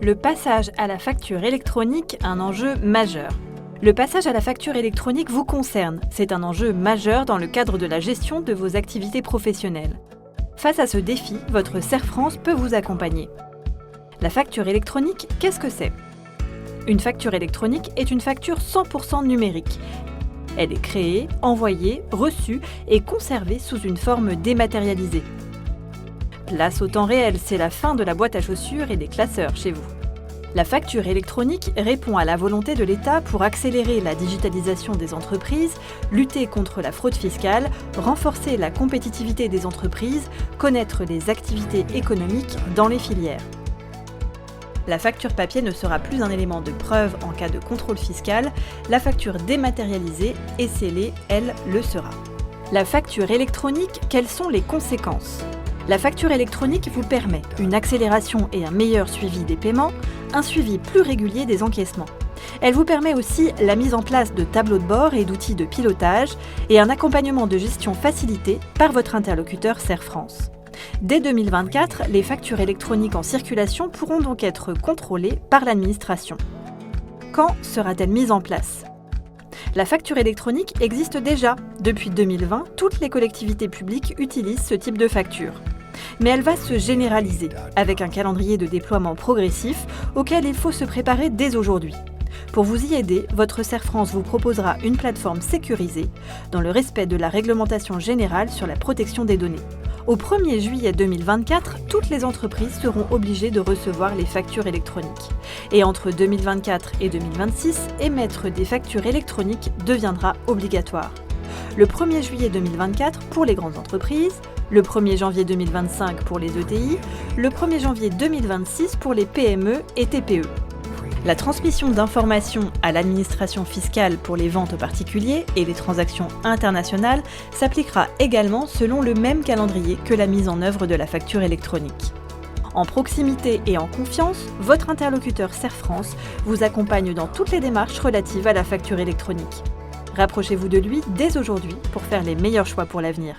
Le passage à la facture électronique, un enjeu majeur. Le passage à la facture électronique vous concerne. C'est un enjeu majeur dans le cadre de la gestion de vos activités professionnelles. Face à ce défi, votre CERF France peut vous accompagner. La facture électronique, qu'est-ce que c'est ? Une facture électronique est une facture 100% numérique. Elle est créée, envoyée, reçue et conservée sous une forme dématérialisée. Place au temps réel, c'est la fin de la boîte à chaussures et des classeurs chez vous. La facture électronique répond à la volonté de l'État pour accélérer la digitalisation des entreprises, lutter contre la fraude fiscale, renforcer la compétitivité des entreprises, connaître les activités économiques dans les filières. La facture papier ne sera plus un élément de preuve en cas de contrôle fiscal, la facture dématérialisée et scellée, elle, le sera. La facture électronique, quelles sont les conséquences ? La facture électronique vous permet une accélération et un meilleur suivi des paiements, un suivi plus régulier des encaissements. Elle vous permet aussi la mise en place de tableaux de bord et d'outils de pilotage et un accompagnement de gestion facilité par votre interlocuteur CERF France. Dès 2024, les factures électroniques en circulation pourront donc être contrôlées par l'administration. Quand sera-t-elle mise en place ? La facture électronique existe déjà. Depuis 2020, toutes les collectivités publiques utilisent ce type de facture. Mais elle va se généraliser, avec un calendrier de déploiement progressif auquel il faut se préparer dès aujourd'hui. Pour vous y aider, votre CERF France vous proposera une plateforme sécurisée, dans le respect de la réglementation générale sur la protection des données. Au 1er juillet 2024, toutes les entreprises seront obligées de recevoir les factures électroniques. Et entre 2024 et 2026, émettre des factures électroniques deviendra obligatoire. Le 1er juillet 2024 pour les grandes entreprises, le 1er janvier 2025 pour les ETI, le 1er janvier 2026 pour les PME et TPE. La transmission d'informations à l'administration fiscale pour les ventes aux particuliers et les transactions internationales s'appliquera également selon le même calendrier que la mise en œuvre de la facture électronique. En proximité et en confiance, votre interlocuteur CERF France vous accompagne dans toutes les démarches relatives à la facture électronique. Rapprochez-vous de lui dès aujourd'hui pour faire les meilleurs choix pour l'avenir.